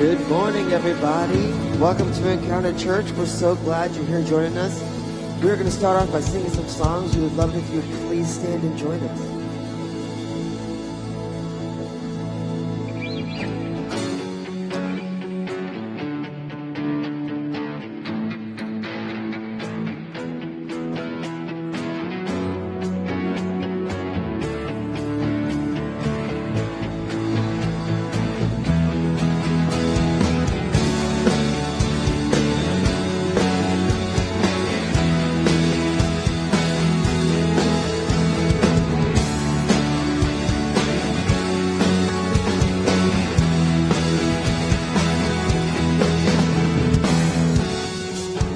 Good morning, everybody. Welcome to Encounter Church. We're so glad you're here joining us. We're going to start off by singing some songs. We would love it if you would please stand and join us.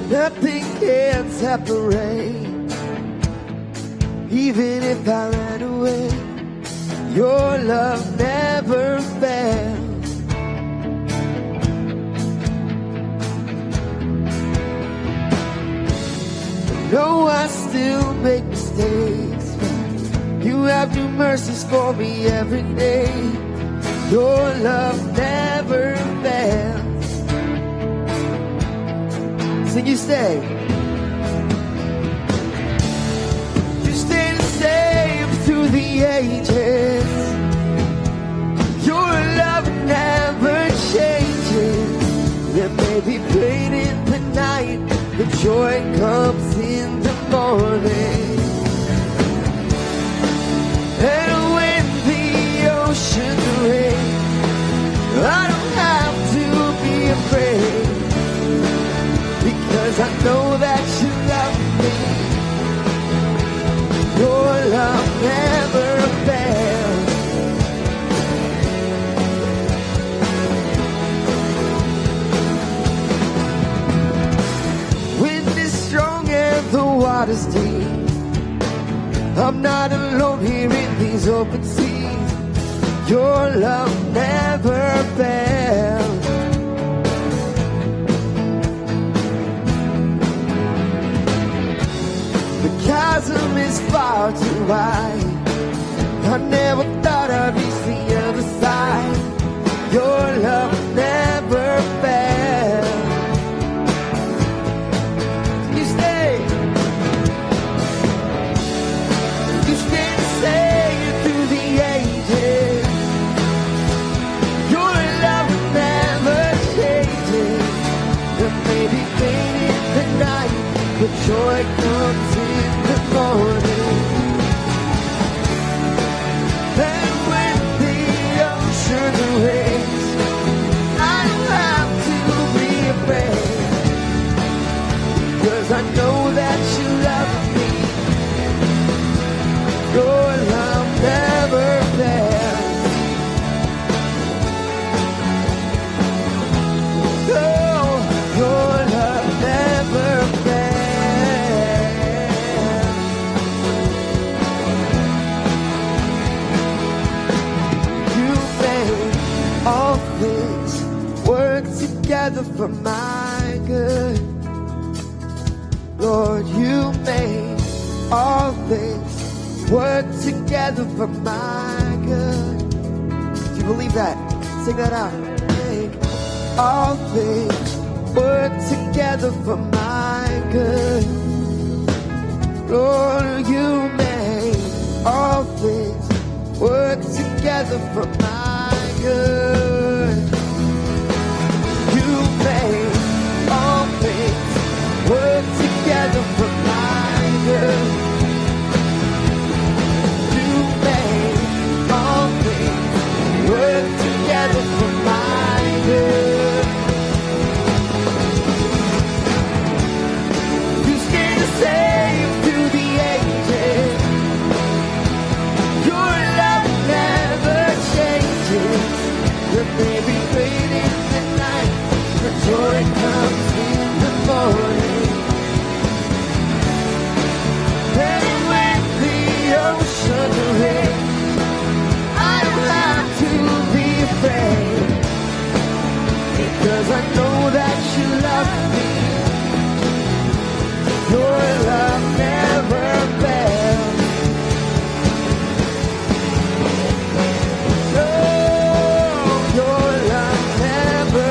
Nothing can separate. Even if I ran away, your love never fails. I know I still make mistakes, but you have new mercies for me every day. Your love never fails. And you stay. You stay the same through the ages. Your love never changes. There may be pain in the night, but joy comes in the morning. And when the oceans rage, I don't have to be afraid. Because I know that you love me. Your love never fails. Wind is strong and the water's deep. I'm not alone here in these open seas. Your love never fails. The chasm is far too wide. I never thought I'd reach the other side. Your love never fails. You stay the same through the ages. Your love never changes. There may be pain in the night, but joy comes in the morning. And when the ocean rages, I don't have to be afraid. Because I know that you love me. Your love never fails. Oh, your love never fails. All things work together for my good. Lord, you made all things work together for my good. Do you believe that? Sing that out. Make all things work together for my good. Lord, you made all things work together for my good. You made all things work together for my good. You made all things work together for my good. You stay the same through the ages. Your love never changes. There may be pain in the night, but joy comes in the morning. And when the ocean rages, I don't have to be afraid. Because I know that you love me. Your love never fails. Oh, your love never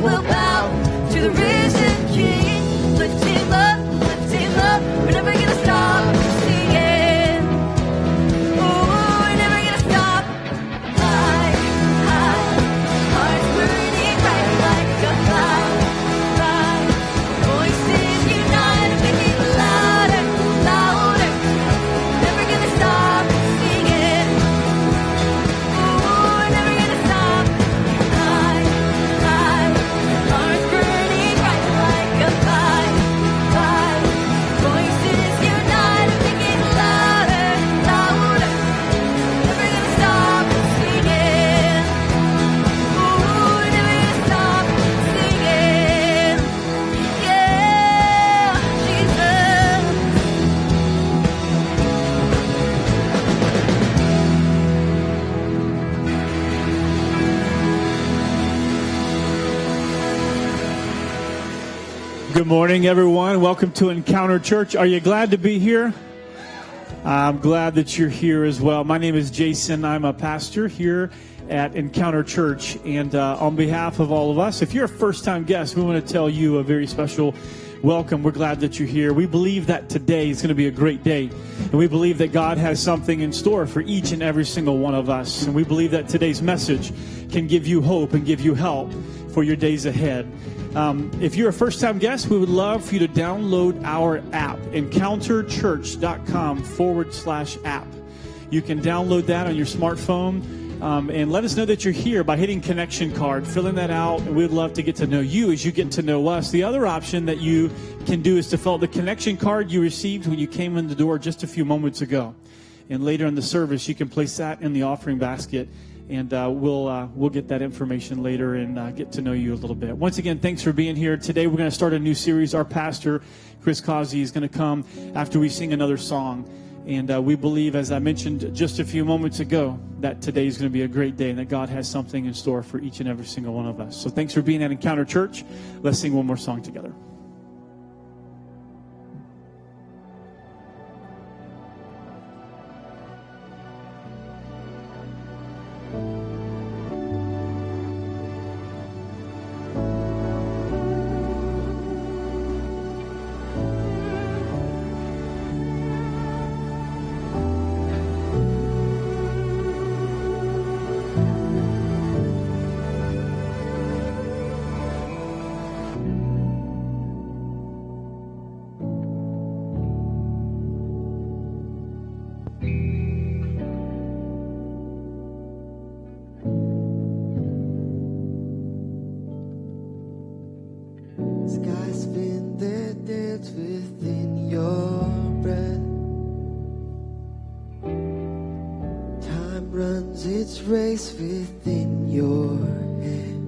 will bow to the risen King. Lift him up, we're never gonna stop singing. Oh, we're never gonna stop. High, high, hearts burning bright like a fire. Voices unite, making louder, louder. Never gonna stop singing. Oh, we're never gonna stop. High, high, hearts burning bright like a fire. Voices unite, making louder, louder. Never gonna stop singing. Oh, we're never gonna stop singing. Yeah, Jesus. Good morning, everyone. Welcome to Encounter Church. Are you glad to be here? I'm glad that you're here as well. My name is Jason. I'm a pastor here at Encounter Church. And on behalf of all of us, if you're a first-time guest, we want to tell you a very special welcome. We're glad that you're here. We believe that today is going to be a great day. And we believe that God has something in store for each and every single one of us. And we believe that today's message can give you hope and give you help for your days ahead. If you're a first-time guest, we would love for you to download our app, encounterchurch.com/app. You can download that on your smartphone and let us know that you're here by hitting connection card, filling that out, and we'd love to get to know you as you get to know us. The other option that you can do is to fill out the connection card you received when you came in the door just a few moments ago. And later in the service, you can place that in the offering basket. And we'll get that information later and get to know you a little bit. Once again, thanks for being here. Today we're going to start a new series. Our pastor, Chris Causey, is going to come after we sing another song. And we believe, as I mentioned just a few moments ago, that today is going to be a great day and that God has something in store for each and every single one of us. So thanks for being at Encounter Church. Let's sing one more song together. Sky spin their dance within your breath. Time runs its race within your head.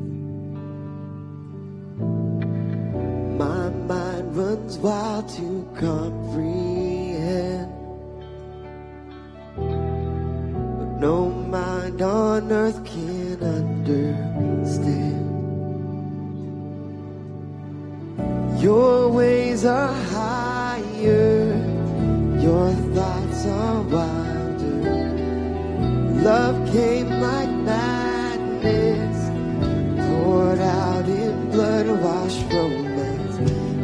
My mind runs wild to comprehend. But no mind on earth can understand. Your ways are higher, your thoughts are wilder. Love came like madness, poured out in blood-washed romance.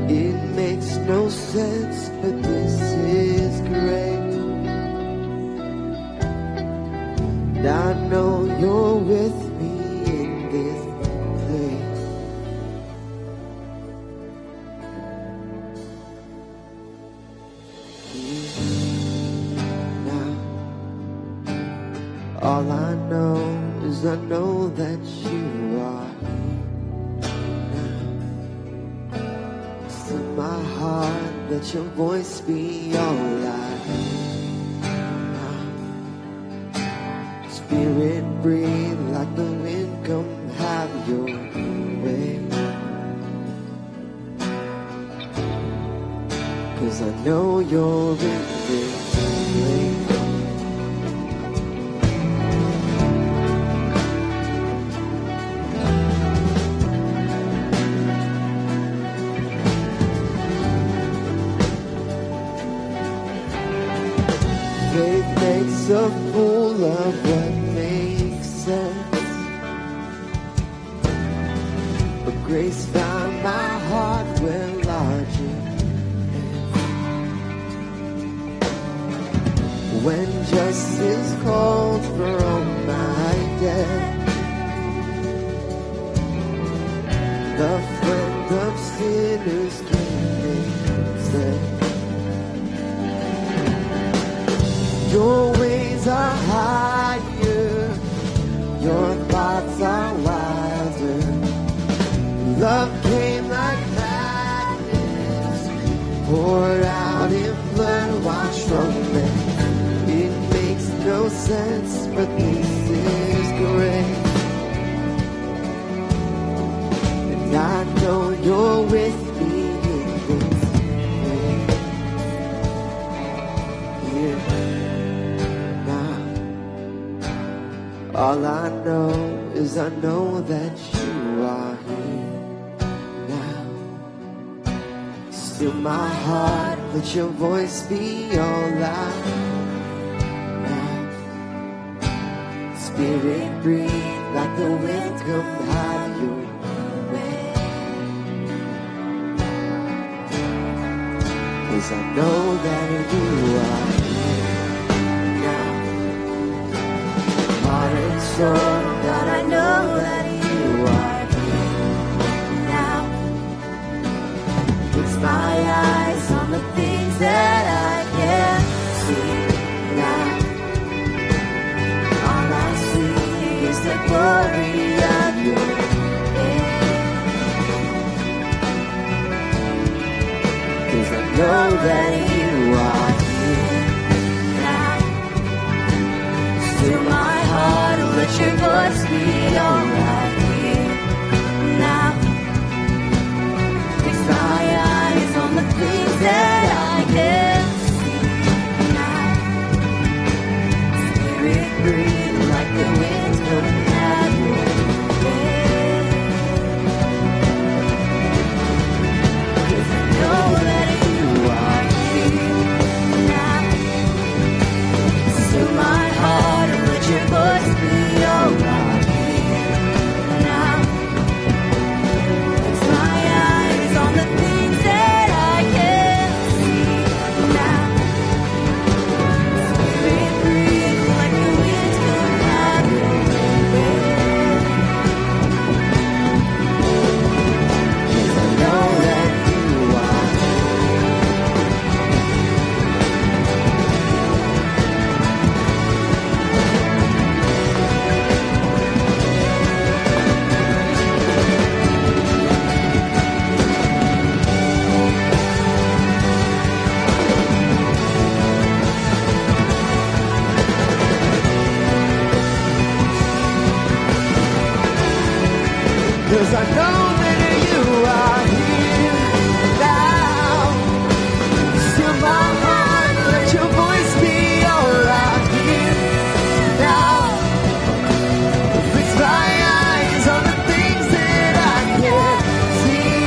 It makes no sense, but this is great. And I know you're with me in this place. All I know is I know that you are here now. Still my heart, let your voice be all I hear now. Spirit breathe like the wind, come have your way. 'Cause I know you're in this place. Faith makes a fool of what makes sense. but grace found my heart where larger. When justice called for all my debt, the friend of sinners came instead. Your ways are higher, your thoughts are wilder. Love came like madness, poured out in blood, washed romance. It makes no sense, but this is great. And I know you're with me in this place. Here, now. All I know is I know that you are here now. Still my heart, let your voice be all loud. Spirit breathe like the wind, come have your way. 'Cause I know that you are here now. Heart and soul, God, I know that you are here now. Fix my eyes on the things that I can't see now. All I see is the glory of your name. 'Cause I know that you are here Now, still my heart, let your voice be all right here now. Fix my eyes on the things that I can't see now. Spirit breathe like the wind, come have your way. 'Cause I know that you are here now. Still my heart, let your voice be all right here now. Fix my eyes on the things that I can't see now. Spirit breathe like the wind, come have your way. 'Cause I know that you are Cause I know that you are here now. Still my heart, let your voice be all right here now. Fix my eyes on the things that I can't see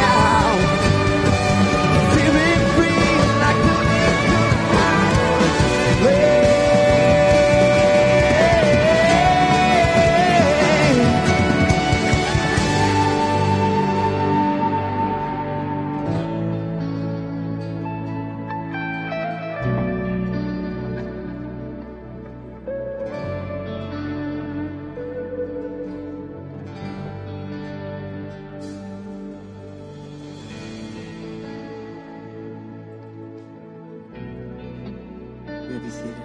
now. Spirit breathe like the wind come way. You may be seated.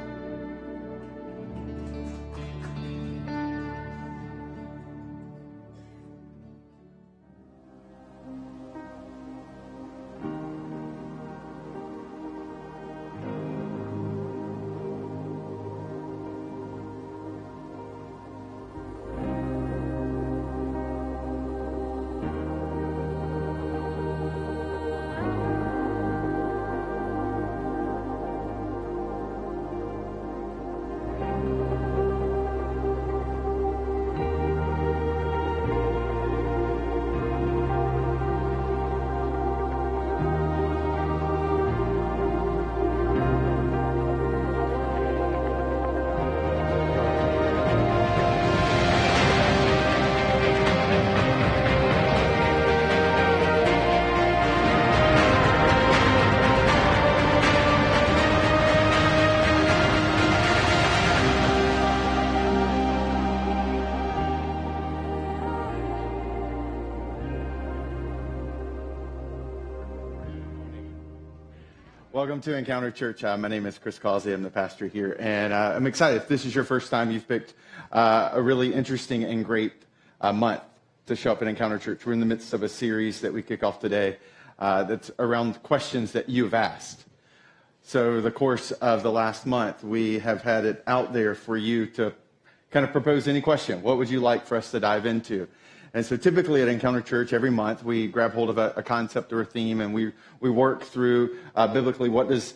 Welcome to Encounter Church. My name is Chris Causey. I'm the pastor here, and I'm excited. If this is your first time, you've picked a really interesting and great month to show up at Encounter Church. We're in the midst of a series that we kick off today that's around questions that you've asked. So over the course of the last month, we have had it out there for you to kind of propose any question. What would you like for us to dive into? And so typically at Encounter Church, every month, we grab hold of a concept or a theme, and we work through biblically what is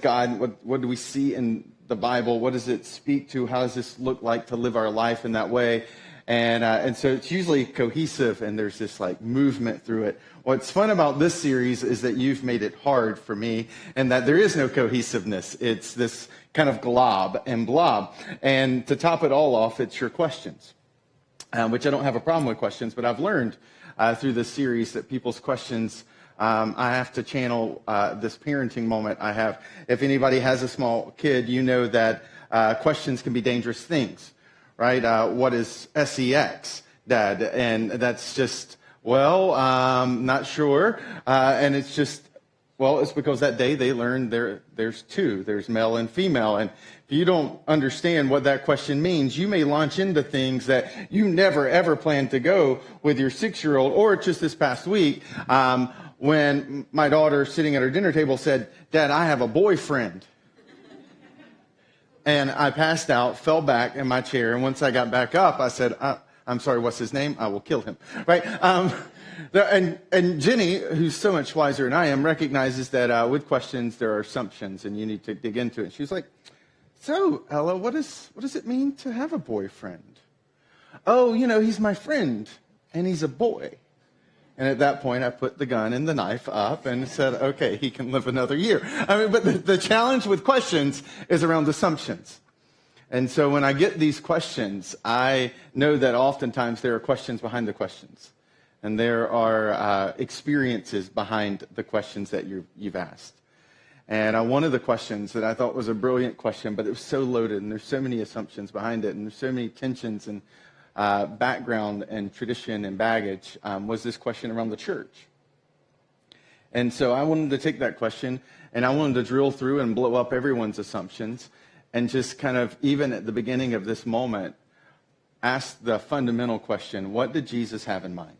God, what do we see in the Bible, what does it speak to, how does this look like to live our life in that way? And so it's usually cohesive, and there's this like movement through it. What's fun about this series is that you've made it hard for me, and that there is no cohesiveness. It's this kind of glob and blob. And to top it all off, it's your questions. Which I don't have a problem with questions, but I've learned through this series that people's questions, I have to channel this parenting moment I have. If anybody has a small kid, you know that questions can be dangerous things, right? What is sex, Dad? And that's just, not sure. And it's just, it's because that day they learned there's two. There's male and female. And if you don't understand what that question means, you may launch into things that you never, ever planned to go with your 6-year-old. Or just this past week, when my daughter sitting at her dinner table said, "Dad, I have a boyfriend." And I passed out, fell back in my chair. And once I got back up, I said, "I'm sorry, what's his name? I will kill him." Right? And Jenny, who's so much wiser than I am, recognizes that with questions, there are assumptions, and you need to dig into it. She was like, "So, Ella, what does it mean to have a boyfriend?" "Oh, he's my friend, and he's a boy." And at that point, I put the gun and the knife up and said, "Okay, he can live another year." But the challenge with questions is around assumptions. And so when I get these questions, I know that oftentimes there are questions behind the questions. And there are experiences behind the questions that you've asked. And one of the questions that I thought was a brilliant question, but it was so loaded, and there's so many assumptions behind it, and there's so many tensions and background and tradition and baggage, was this question around the church. And so I wanted to take that question, and I wanted to drill through and blow up everyone's assumptions, and just kind of, even at the beginning of this moment, ask the fundamental question: what did Jesus have in mind?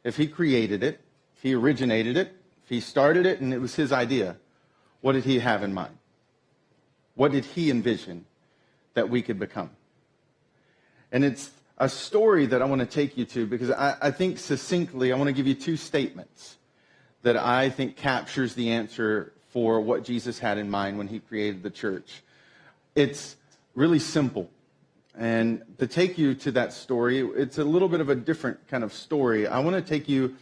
If he created it, if he originated it, if he started it and it was his idea, what did he have in mind? What did he envision that we could become? And it's a story that I want to take you to, because I think succinctly, I want to give you two statements that I think captures the answer for what Jesus had in mind when he created the church. It's really simple. And to take you to that story, it's a little bit of a different kind of story. I want to take you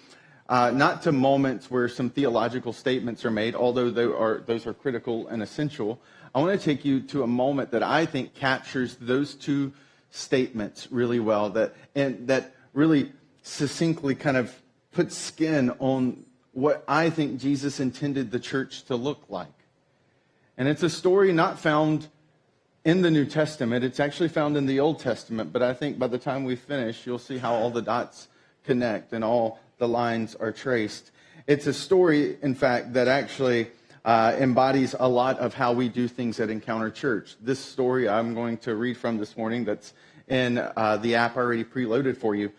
not to moments where some theological statements are made, although those are critical and essential. I want to take you to a moment that I think captures those two statements really well, that really succinctly kind of puts skin on what I think Jesus intended the church to look like. And it's a story not found in the New Testament. It's actually found in the Old Testament, but I think by the time we finish, you'll see how all the dots connect and all the lines are traced. It's a story, in fact, that actually embodies a lot of how we do things at Encounter Church. This story I'm going to read from this morning, that's in the app already preloaded for you,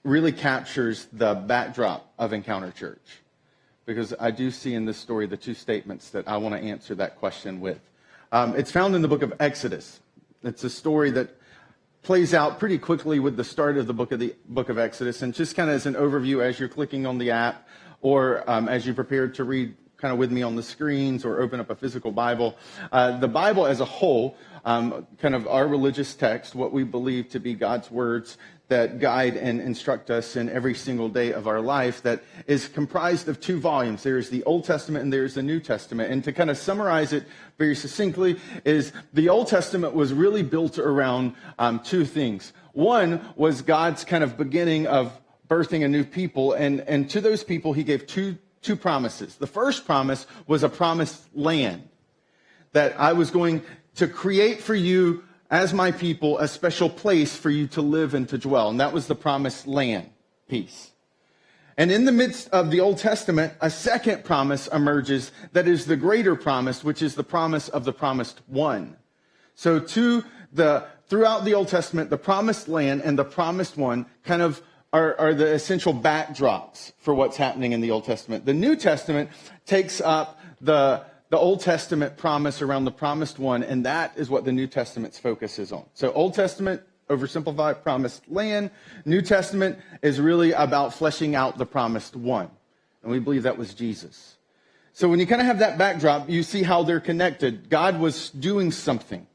really captures the backdrop of Encounter Church. Because I do see in this story the two statements that I want to answer that question with. It's found in the book of Exodus. It's a story that plays out pretty quickly with the start of the book of Exodus. And just kind of as an overview, as you're clicking on the app, or as you prepare to read kind of with me on the screens or open up a physical Bible, the Bible as a whole, kind of our religious text, what we believe to be God's words that guide and instruct us in every single day of our life, that is comprised of two volumes. There's the Old Testament and there's the New Testament. And to kind of summarize it very succinctly, is the Old Testament was really built around two things. One was God's kind of beginning of birthing a new people, and to those people he gave two promises. The first promise was a promised land, that I was going to create for you as my people a special place for you to live and to dwell. And that was the promised land piece. And in the midst of the Old Testament, a second promise emerges that is the greater promise, which is the promise of the promised one. So throughout the Old Testament, the promised land and the promised one kind of are the essential backdrops for what's happening in the Old Testament. The New Testament takes up the Old Testament promise around the promised one, and that is what the New Testament's focus is on. So Old Testament, oversimplified, promised land. New Testament is really about fleshing out the promised one. And we believe that was Jesus. So when you kind of have that backdrop, you see how they're connected. God was doing something.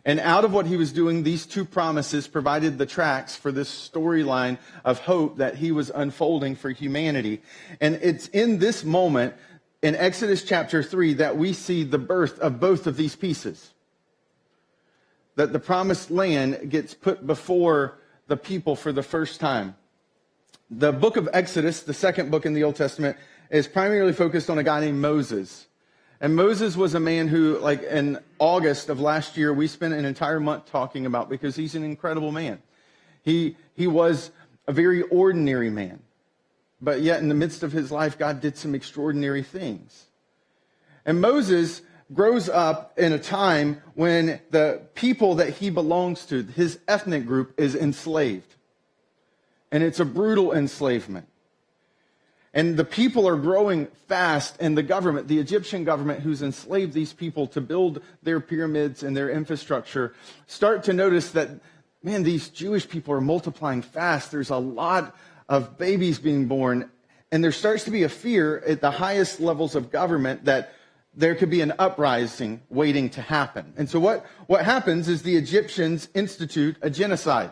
And out of what he was doing, these two promises provided the tracks for this storyline of hope that he was unfolding for humanity. And it's in this moment, in Exodus chapter 3, that we see the birth of both of these pieces. That the promised land gets put before the people for the first time. The book of Exodus, the second book in the Old Testament, is primarily focused on a guy named Moses. And Moses was a man who, like in August of last year, we spent an entire month talking about, because he's an incredible man. He was a very ordinary man. But yet in the midst of his life, God did some extraordinary things. And Moses grows up in a time when the people that he belongs to, his ethnic group, is enslaved. And it's a brutal enslavement. And the people are growing fast, and the government, the Egyptian government who's enslaved these people to build their pyramids and their infrastructure, start to notice that, man, these Jewish people are multiplying fast. There's a lot of babies being born. And there starts to be a fear at the highest levels of government that there could be an uprising waiting to happen. And so what happens is the Egyptians institute a genocide.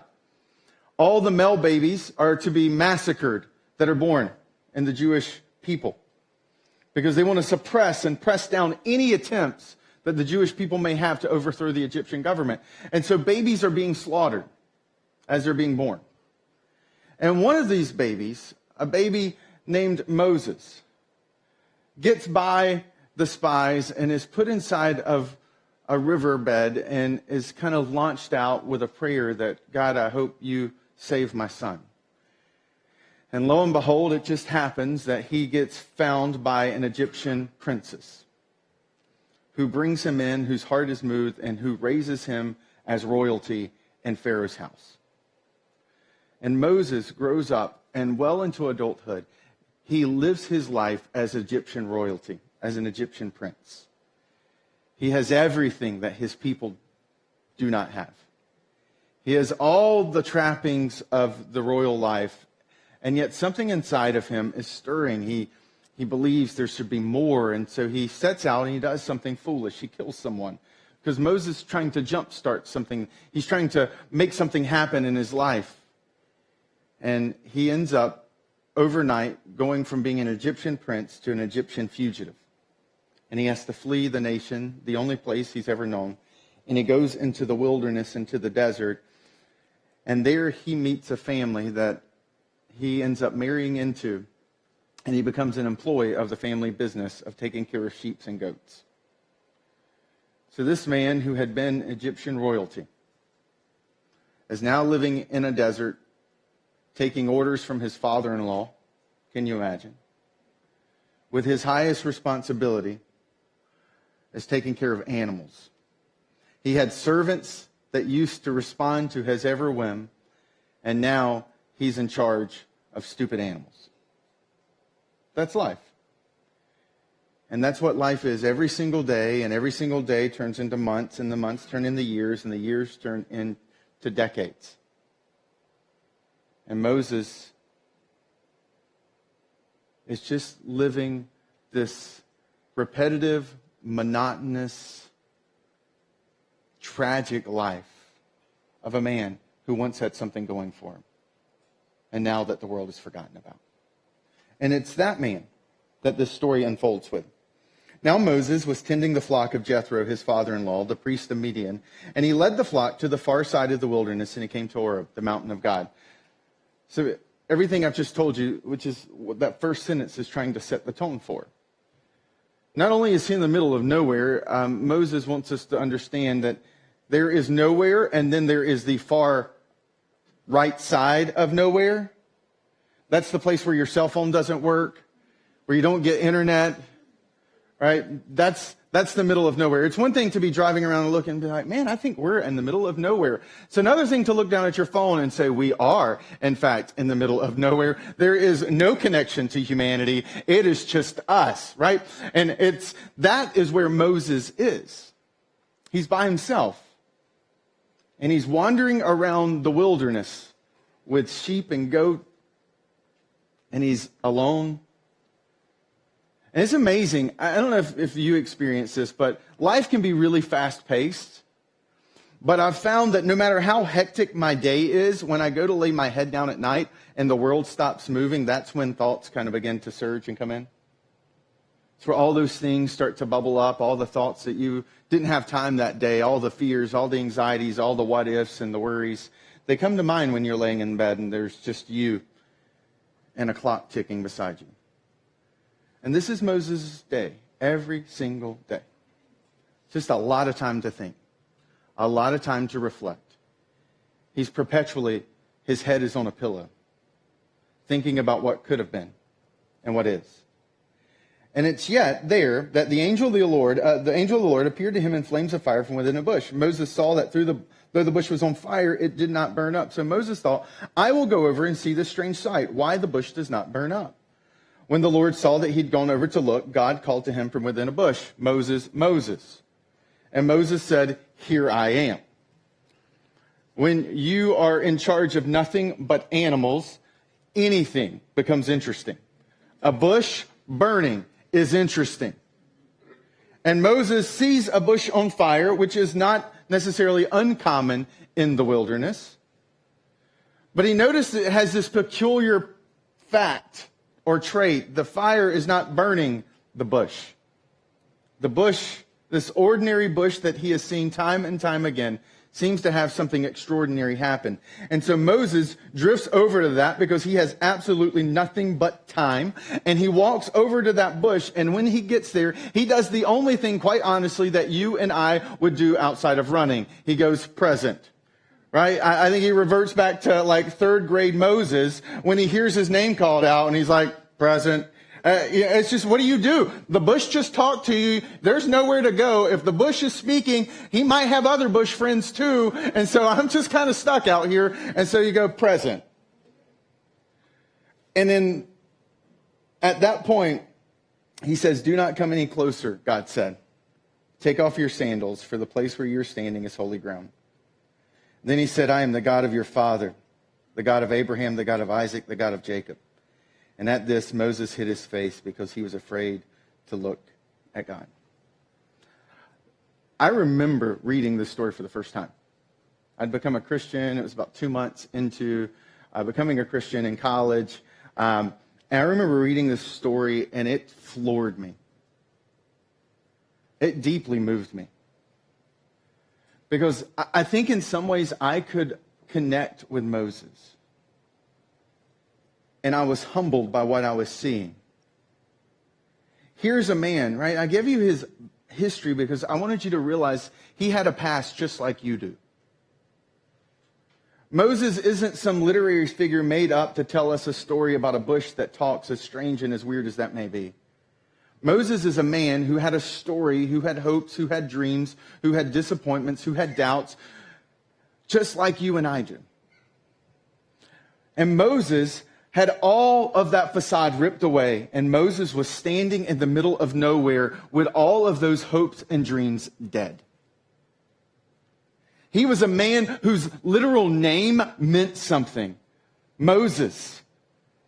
All the male babies are to be massacred that are born in the Jewish people, because they want to suppress and press down any attempts that the Jewish people may have to overthrow the Egyptian government. And so babies are being slaughtered as they're being born. And one of these babies, a baby named Moses, gets by the spies and is put inside of a riverbed and is kind of launched out with a prayer that, God, I hope you save my son. And lo and behold, it just happens that he gets found by an Egyptian princess who brings him in, whose heart is moved, and who raises him as royalty in Pharaoh's house. And Moses grows up, and well into adulthood, he lives his life as Egyptian royalty, as an Egyptian prince. He has everything that his people do not have. He has all the trappings of the royal life, and yet something inside of him is stirring. He believes there should be more, and so he sets out and he does something foolish. He kills someone, because Moses is trying to jumpstart something. He's trying to make something happen in his life. And he ends up overnight going from being an Egyptian prince to an Egyptian fugitive. And he has to flee the nation, the only place he's ever known. And he goes into the wilderness, into the desert. And there he meets a family that he ends up marrying into. And he becomes an employee of the family business of taking care of sheep and goats. So this man who had been Egyptian royalty is now living in a desert, taking orders from his father-in-law. Can you imagine? With his highest responsibility is taking care of animals. He had servants that used to respond to his every whim, and now he's in charge of stupid animals. That's life. And that's what life is every single day, and every single day turns into months, and the months turn into years, and the years turn into decades. And Moses is just living this repetitive, monotonous, tragic life of a man who once had something going for him, and now that the world is forgotten about. And it's that man that this story unfolds with. Now Moses was tending the flock of Jethro, his father-in-law, the priest of Midian, and he led the flock to the far side of the wilderness, and he came to Horeb, the mountain of God. So everything I've just told you, which is what that first sentence is trying to set the tone for. Not only is he in the middle of nowhere, Moses wants us to understand that there is nowhere, and then there is the far right side of nowhere. That's the place where your cell phone doesn't work, where you don't get internet, right? That's the middle of nowhere. It's one thing to be driving around and looking and be like, man, I think we're in the middle of nowhere. It's another thing to look down at your phone and say, we are, in fact, in the middle of nowhere. There is no connection to humanity. It is just us, right? And that is where Moses is. He's by himself. And he's wandering around the wilderness with sheep and goat. And he's alone. And it's amazing. I don't know if you experience this, but life can be really fast-paced. But I've found that no matter how hectic my day is, when I go to lay my head down at night and the world stops moving, that's when thoughts kind of begin to surge and come in. It's where all those things start to bubble up, all the thoughts that you didn't have time that day, all the fears, all the anxieties, all the what-ifs and the worries. They come to mind when you're laying in bed and there's just you and a clock ticking beside you. And this is Moses' day, every single day. Just a lot of time to think, a lot of time to reflect. He's perpetually, his head is on a pillow, thinking about what could have been and what is. And it's yet there that the angel of the Lord appeared to him in flames of fire from within a bush. Moses saw that though the bush was on fire, it did not burn up. So Moses thought, I will go over and see this strange sight, why the bush does not burn up. When the Lord saw that he'd gone over to look, God called to him from within a bush, Moses, Moses. And Moses said, here I am. When you are in charge of nothing but animals, anything becomes interesting. A bush burning is interesting. And Moses sees a bush on fire, which is not necessarily uncommon in the wilderness. But he noticed it has this peculiar fact or trait. The fire is not burning the bush. The bush, this ordinary bush that he has seen time and time again, seems to have something extraordinary happen. And so Moses drifts over to that because he has absolutely nothing but time. And he walks over to that bush. And when he gets there, he does the only thing, quite honestly, that you and I would do outside of running. He goes present. Right? I think he reverts back to like third grade Moses when he hears his name called out and he's like, present. It's just, what do you do? The bush just talked to you. There's nowhere to go. If the bush is speaking, he might have other bush friends too. And so I'm just kind of stuck out here. And so you go present. And then at that point, he says, do not come any closer, God said. Take off your sandals, for the place where you're standing is holy ground. Then he said, I am the God of your father, the God of Abraham, the God of Isaac, the God of Jacob. And at this, Moses hid his face because he was afraid to look at God. I remember reading this story for the first time. I'd become a Christian. It was about 2 months into becoming a Christian in college. And I remember reading this story, and it floored me. It deeply moved me. Because I think in some ways I could connect with Moses. And I was humbled by what I was seeing. Here's a man, right? I gave you his history because I wanted you to realize he had a past just like you do. Moses isn't some literary figure made up to tell us a story about a bush that talks, as strange and as weird as that may be. Moses is a man who had a story, who had hopes, who had dreams, who had disappointments, who had doubts, just like you and I do. And Moses had all of that facade ripped away, and Moses was standing in the middle of nowhere with all of those hopes and dreams dead. He was a man whose literal name meant something. Moses.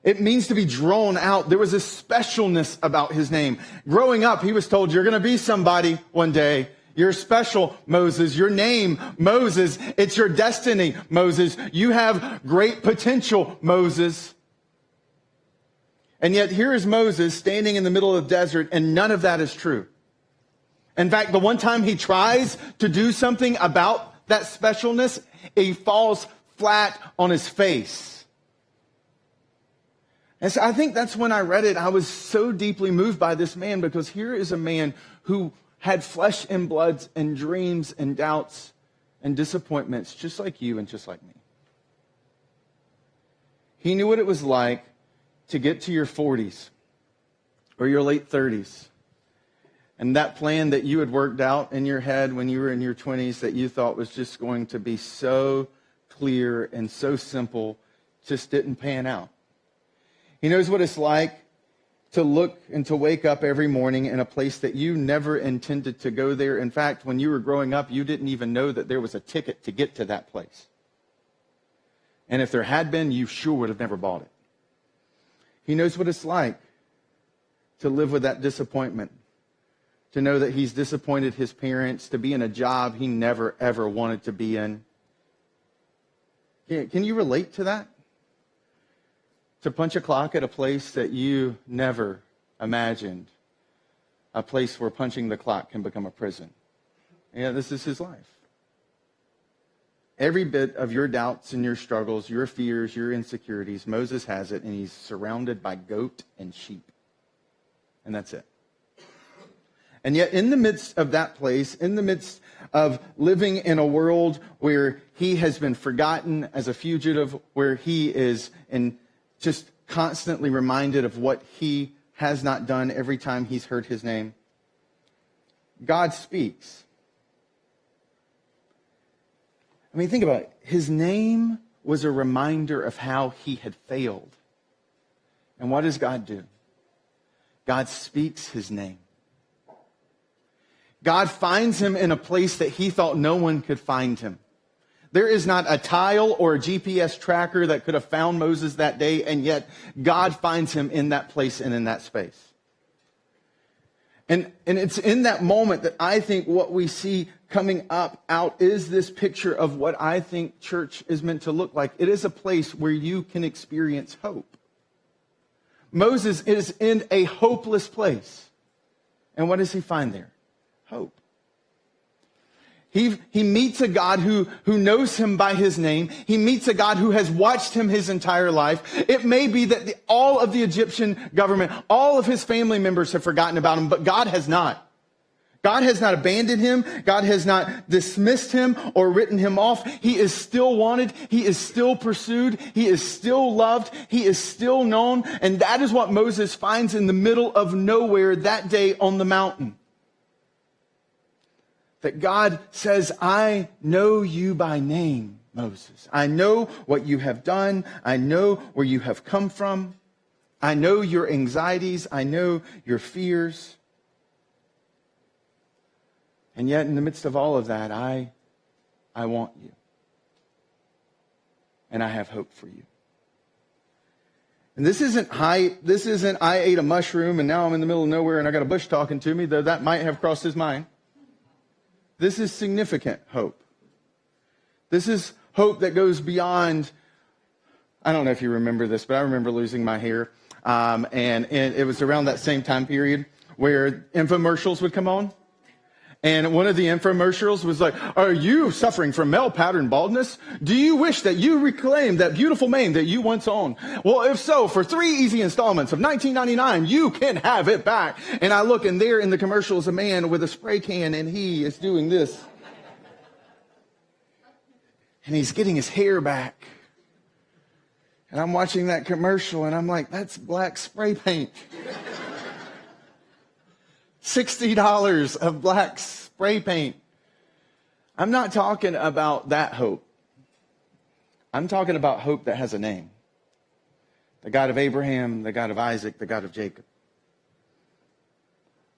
It means to be drawn out. There was a specialness about his name. Growing up, he was told, you're going to be somebody one day. You're special, Moses. Your name, Moses. It's your destiny, Moses. You have great potential, Moses. And yet here is Moses standing in the middle of the desert, and none of that is true. In fact, the one time he tries to do something about that specialness, he falls flat on his face. And so I think that's when I read it, I was so deeply moved by this man, because here is a man who had flesh and blood and dreams and doubts and disappointments, just like you and just like me. He knew what it was like to get to your 40s or your late 30s, and that plan that you had worked out in your head when you were in your 20s that you thought was just going to be so clear and so simple just didn't pan out. He knows what it's like to look and to wake up every morning in a place that you never intended to go there. In fact, when you were growing up, you didn't even know that there was a ticket to get to that place. And if there had been, you sure would have never bought it. He knows what it's like to live with that disappointment, to know that he's disappointed his parents, to be in a job he never, ever wanted to be in. Can you relate to that? To punch a clock at a place that you never imagined, a place where punching the clock can become a prison. Yeah, this is his life. Every bit of your doubts and your struggles, your fears, your insecurities, Moses has it, and he's surrounded by goat and sheep. And that's it. And yet in the midst of that place, in the midst of living in a world where he has been forgotten as a fugitive, where he is just constantly reminded of what he has not done every time he's heard his name, God speaks. I mean, think about it. His name was a reminder of how he had failed. And what does God do? God speaks his name. God finds him in a place that he thought no one could find him. There is not a tile or a GPS tracker that could have found Moses that day, and yet God finds him in that place and in that space. And it's in that moment that I think what we see coming out is this picture of what I think church is meant to look like. It is a place where you can experience hope. Moses is in a hopeless place. And what does he find there? Hope. He meets a God who knows him by his name. He meets a God who has watched him his entire life. It may be that all of the Egyptian government, all of his family members have forgotten about him, but God has not. God has not abandoned him. God has not dismissed him or written him off. He is still wanted. He is still pursued. He is still loved. He is still known. And that is what Moses finds in the middle of nowhere that day on the mountain. That God says, I know you by name, Moses. I know what you have done. I know where you have come from. I know your anxieties. I know your fears. And yet in the midst of all of that, I want you. And I have hope for you. And this isn't I ate a mushroom and now I'm in the middle of nowhere and I got a bush talking to me, though that might have crossed his mind. This is significant hope. This is hope that goes beyond, I don't know if you remember this, but I remember losing my hair. And it was around that same time period where infomercials would come on. And one of the infomercials was like, are you suffering from male pattern baldness? Do you wish that you reclaimed that beautiful mane that you once owned? Well, if so, for 3 easy installments of $19.99, you can have it back. And I look, and there in the commercial is a man with a spray can, and he is doing this. And he's getting his hair back. And I'm watching that commercial, and I'm like, that's black spray paint. $60 of black spray paint. I'm not talking about that hope. I'm talking about hope that has a name. The God of Abraham, the God of Isaac, the God of Jacob.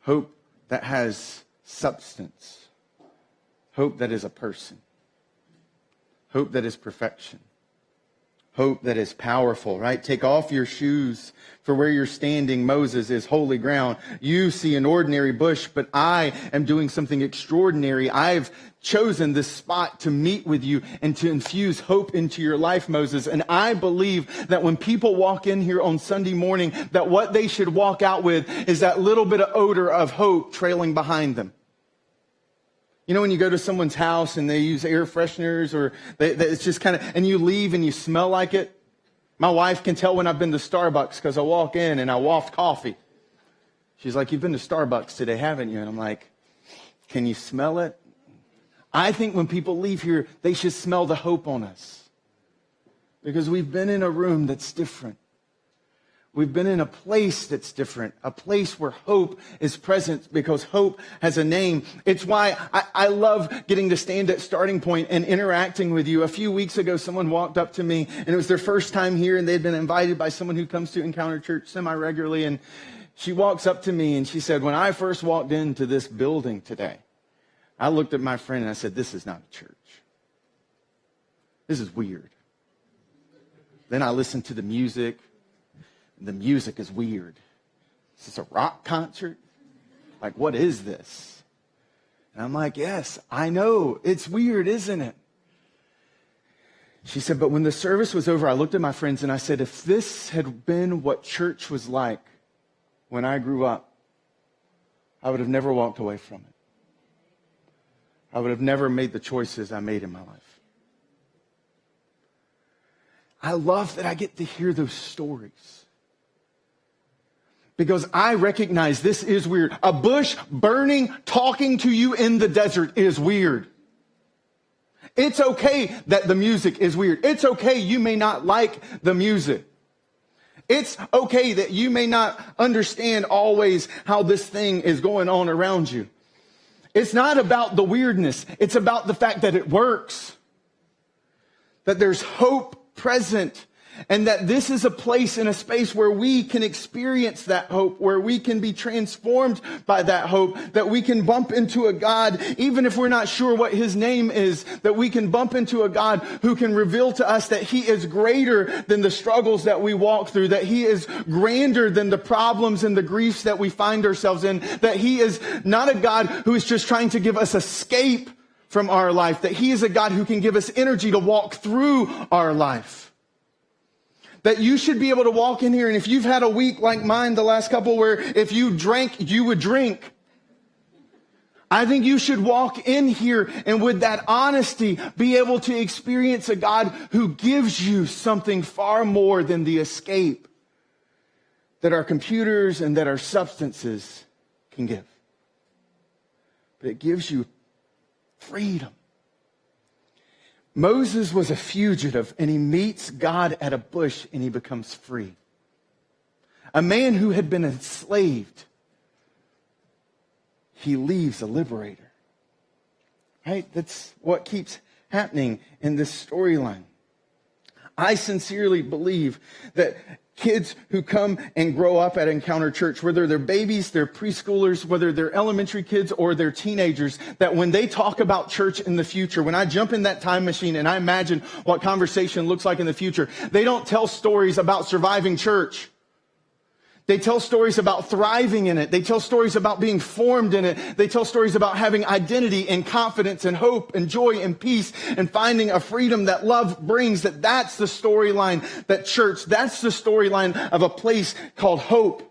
Hope that has substance. Hope that is a person. Hope that is perfection. Hope that is powerful, right? Take off your shoes, for where you're standing, Moses, is holy ground. You see an ordinary bush, but I am doing something extraordinary. I've chosen this spot to meet with you and to infuse hope into your life, Moses. And I believe that when people walk in here on Sunday morning, that what they should walk out with is that little bit of odor of hope trailing behind them. You know, when you go to someone's house and they use air fresheners or it's just kind of, and you leave and you smell like it. My wife can tell when I've been to Starbucks because I walk in and I waft coffee. She's like, you've been to Starbucks today, haven't you? And I'm like, can you smell it? I think when people leave here, they should smell the hope on us because we've been in a room that's different. We've been in a place that's different, a place where hope is present because hope has a name. It's why I love getting to stand at Starting Point and interacting with you. A few weeks ago, someone walked up to me, and it was their first time here, and they'd been invited by someone who comes to Encounter Church semi-regularly. And she walks up to me, and she said, when I first walked into this building today, I looked at my friend, and I said, this is not a church. This is weird. Then I listened to the music. The music is weird. Is this a rock concert? Like, what is this? And I'm like, yes, I know. It's weird, isn't it? She said, but when the service was over, I looked at my friends and I said, if this had been what church was like when I grew up, I would have never walked away from it. I would have never made the choices I made in my life. I love that I get to hear those stories. Because I recognize this is weird. A bush burning, talking to you in the desert is weird. It's okay that the music is weird. It's okay you may not like the music. It's okay that you may not understand always how this thing is going on around you. It's not about the weirdness. It's about the fact that it works. That there's hope present. And that this is a place and a space where we can experience that hope, where we can be transformed by that hope, that we can bump into a God, even if we're not sure what his name is, that we can bump into a God who can reveal to us that he is greater than the struggles that we walk through, that he is grander than the problems and the griefs that we find ourselves in, that he is not a God who is just trying to give us escape from our life, that he is a God who can give us energy to walk through our life. That you should be able to walk in here, and if you've had a week like mine the last couple where if you drank, you would drink. I think you should walk in here and with that honesty be able to experience a God who gives you something far more than the escape that our computers and that our substances can give. But it gives you freedom. Moses was a fugitive, and he meets God at a bush, and he becomes free. A man who had been enslaved, he leaves a liberator. Right? That's what keeps happening in this storyline. I sincerely believe that kids who come and grow up at Encounter Church, whether they're babies, they're preschoolers, whether they're elementary kids or they're teenagers, that when they talk about church in the future, when I jump in that time machine and I imagine what conversation looks like in the future, they don't tell stories about surviving church. They tell stories about thriving in it. They tell stories about being formed in it. They tell stories about having identity and confidence and hope and joy and peace and finding a freedom that love brings. That's the storyline that church, that's the storyline of a place called hope,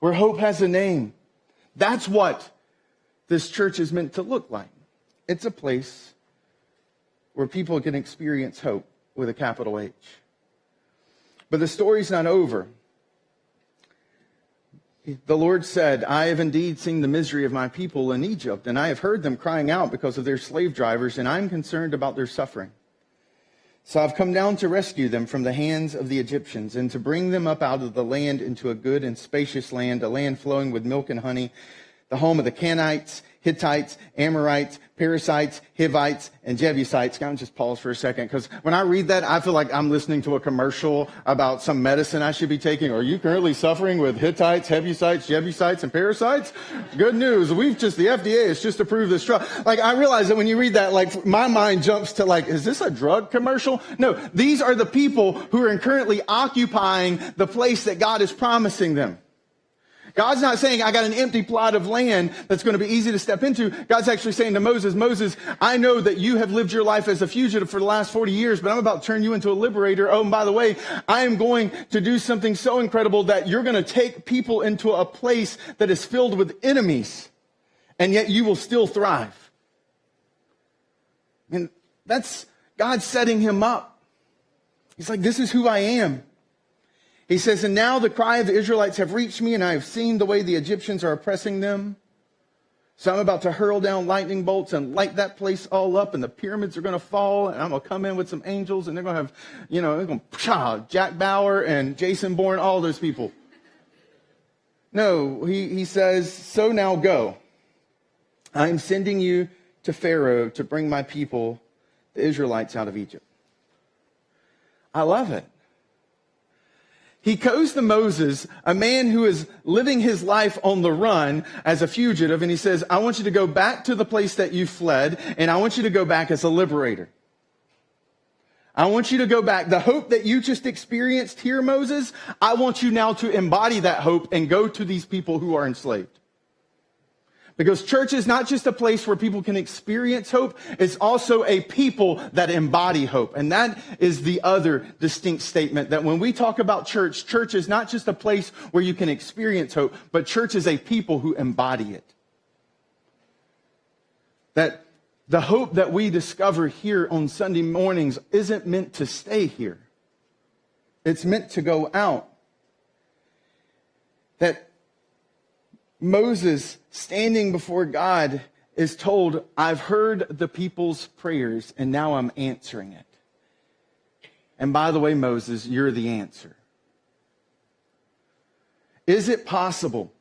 where hope has a name. That's what this church is meant to look like. It's a place where people can experience hope with a capital H. But the story's not over. The Lord said, I have indeed seen the misery of my people in Egypt, and I have heard them crying out because of their slave drivers, and I'm concerned about their suffering. So I've come down to rescue them from the hands of the Egyptians and to bring them up out of the land into a good and spacious land, a land flowing with milk and honey, the home of the Canaanites, Hittites, Amorites, Perizzites, Hivites, and Jebusites. Can I just pause for a second? Because when I read that, I feel like I'm listening to a commercial about some medicine I should be taking. Are you currently suffering with Hittites, Hebusites, Jebusites, and Perizzites? Good news. The FDA has just approved this drug. Like, I realize that when you read that, like, my mind jumps to like, is this a drug commercial? No, these are the people who are currently occupying the place that God is promising them. God's not saying, I got an empty plot of land that's going to be easy to step into. God's actually saying to Moses, I know that you have lived your life as a fugitive for the last 40 years, but I'm about to turn you into a liberator. Oh, and by the way, I am going to do something so incredible that you're going to take people into a place that is filled with enemies, and yet you will still thrive. And that's God setting him up. He's like, this is who I am. He says, and now the cry of the Israelites have reached me, and I have seen the way the Egyptians are oppressing them. So I'm about to hurl down lightning bolts and light that place all up, and the pyramids are going to fall, and I'm going to come in with some angels, and they're going to have, they're going to, Jack Bauer and Jason Bourne, all those people. No, he says, so now go. I'm sending you to Pharaoh to bring my people, the Israelites, out of Egypt. I love it. He goes to Moses, a man who is living his life on the run as a fugitive, and he says, I want you to go back to the place that you fled, and I want you to go back as a liberator. I want you to go back. The hope that you just experienced here, Moses, I want you now to embody that hope and go to these people who are enslaved. Because church is not just a place where people can experience hope, it's also a people that embody hope. And that is the other distinct statement, that when we talk about church, church is not just a place where you can experience hope, but church is a people who embody it. That the hope that we discover here on Sunday mornings isn't meant to stay here. It's meant to go out. That Moses, standing before God, is told, I've heard the people's prayers, and now I'm answering it. And by the way, Moses, you're the answer. Is it possible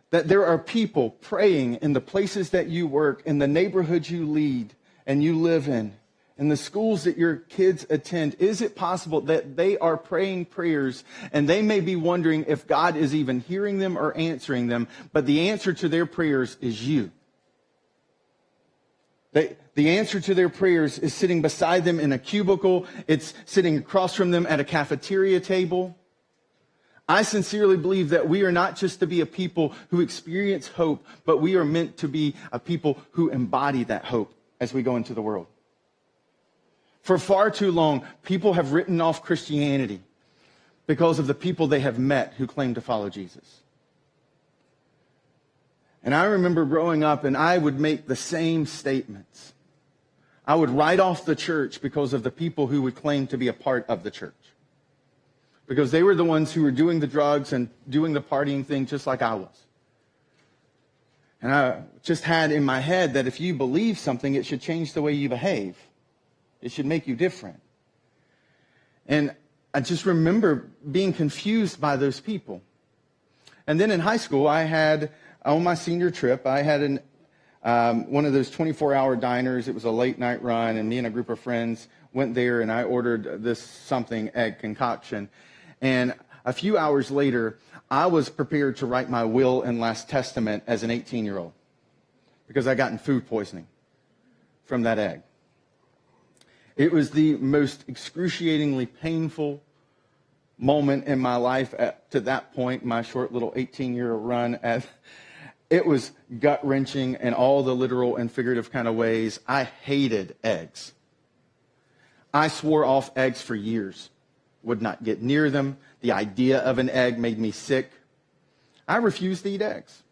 that there are people praying in the places that you work, in the neighborhoods you lead and you live in the schools that your kids attend? Is it possible that they are praying prayers and they may be wondering if God is even hearing them or answering them, but the answer to their prayers is you? The answer to their prayers is sitting beside them in a cubicle. It's sitting across from them at a cafeteria table. I sincerely believe that we are not just to be a people who experience hope, but we are meant to be a people who embody that hope as we go into the world. For far too long, people have written off Christianity because of the people they have met who claim to follow Jesus. And I remember growing up, and I would make the same statements. I would write off the church because of the people who would claim to be a part of the church. Because they were the ones who were doing the drugs and doing the partying thing just like I was. And I just had in my head that if you believe something, it should change the way you behave. It should make you different. And I just remember being confused by those people. And then in high school, on my senior trip, I had one of those 24-hour diners. It was a late night run, and me and a group of friends went there, and I ordered this something, egg concoction. And a few hours later, I was prepared to write my will and last testament as an 18-year-old because I gotten food poisoning from that egg. It was the most excruciatingly painful moment in my life to that point, my short little 18-year run. It was gut-wrenching in all the literal and figurative kind of ways. I hated eggs. I swore off eggs for years, would not get near them. The idea of an egg made me sick. I refused to eat eggs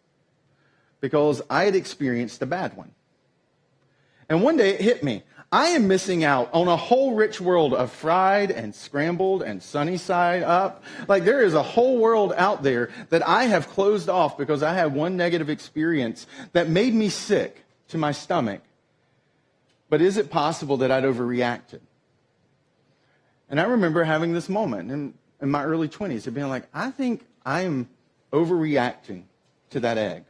because I had experienced a bad one. And one day it hit me. I am missing out on a whole rich world of fried and scrambled and sunny side up. Like there is a whole world out there that I have closed off because I had one negative experience that made me sick to my stomach. But is it possible that I'd overreacted? And I remember having this moment in my early 20s of being like, I think I am overreacting to that egg.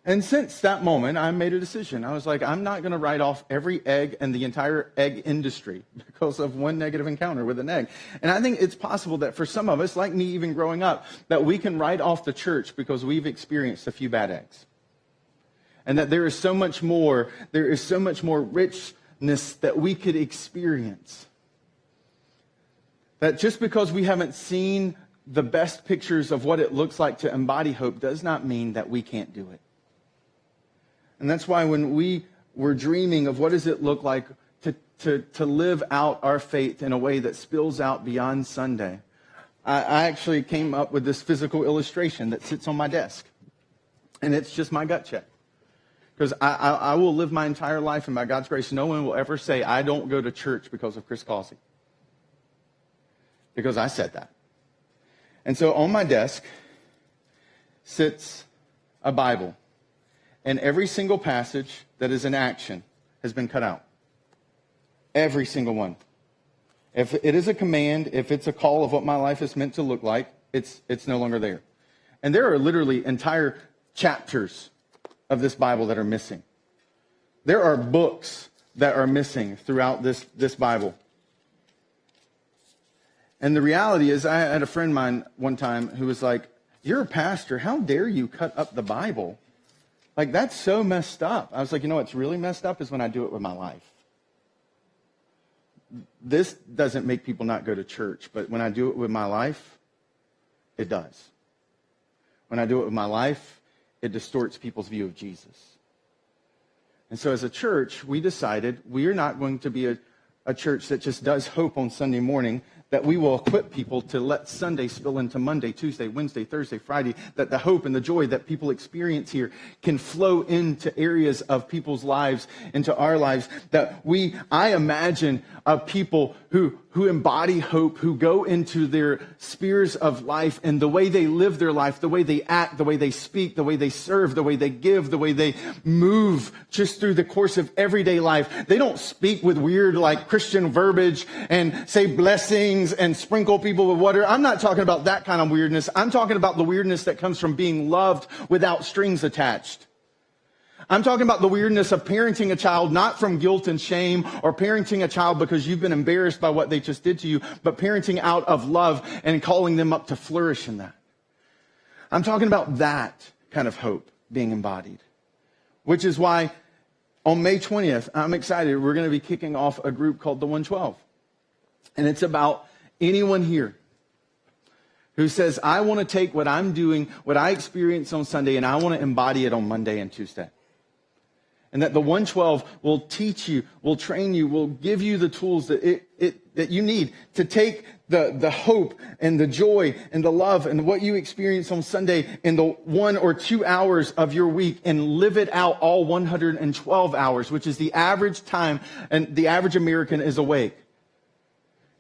And since that moment, I made a decision. I was like, I'm not going to write off every egg and the entire egg industry because of one negative encounter with an egg. And I think it's possible that for some of us, like me even growing up, that we can write off the church because we've experienced a few bad eggs. And that there is so much more richness that we could experience. That just because we haven't seen the best pictures of what it looks like to embody hope does not mean that we can't do it. And that's why when we were dreaming of what does it look like to live out our faith in a way that spills out beyond Sunday, I actually came up with this physical illustration that sits on my desk. And it's just my gut check. Because I will live my entire life, and by God's grace, no one will ever say, I don't go to church because of Chris Causey. Because I said that. And so on my desk sits a Bible. And every single passage that is an action has been cut out. Every single one. If it is a command, if it's a call of what my life is meant to look like, it's no longer there. And there are literally entire chapters of this Bible that are missing. There are books that are missing throughout this Bible. And the reality is, I had a friend of mine one time who was like, "You're a pastor. How dare you cut up the Bible? Like, that's so messed up." I was like, you know what's really messed up is when I do it with my life. This doesn't make people not go to church, but when I do it with my life, it does. When I do it with my life, it distorts people's view of Jesus. And so as a church, we decided we are not going to be a church that just does hope on Sunday morning, that we will equip people to let Sunday spill into Monday, Tuesday, Wednesday, Thursday, Friday, that the hope and the joy that people experience here can flow into areas of people's lives, into our lives, that I imagine of people who embody hope, who go into their spheres of life, and the way they live their life, the way they act, the way they speak, the way they serve, the way they give, the way they move just through the course of everyday life. They don't speak with weird like Christian verbiage and say blessings and sprinkle people with water. I'm not talking about that kind of weirdness. I'm talking about the weirdness that comes from being loved without strings attached. I'm talking about the weirdness of parenting a child, not from guilt and shame, or parenting a child because you've been embarrassed by what they just did to you, but parenting out of love and calling them up to flourish in that. I'm talking about that kind of hope being embodied, which is why on May 20th, I'm excited. We're going to be kicking off a group called the 112. And it's about anyone here who says, I want to take what I'm doing, what I experience on Sunday, and I want to embody it on Monday and Tuesday. And that the 112 will teach you, will train you, will give you the tools that that you need to take the hope and the joy and the love and what you experience on Sunday in the 1 or 2 hours of your week and live it out all 112 hours, which is the average time and the average American is awake.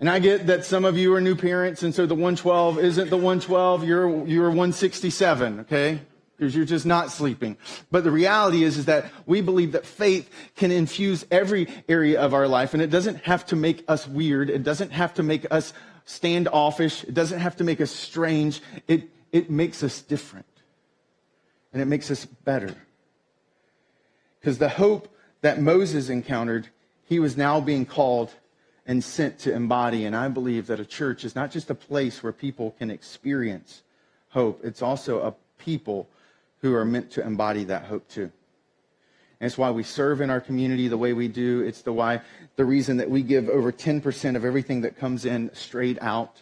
And I get that some of you are new parents, and so the 112 isn't the 112, you're 167, okay? Because you're just not sleeping. But the reality is that we believe that faith can infuse every area of our life, and it doesn't have to make us weird. It doesn't have to make us standoffish. It doesn't have to make us strange. It makes us different, and it makes us better. Because the hope that Moses encountered, he was now being called and sent to embody. And I believe that a church is not just a place where people can experience hope. It's also a people who are meant to embody that hope too. And it's why we serve in our community the way we do. It's the reason that we give over 10% of everything that comes in straight out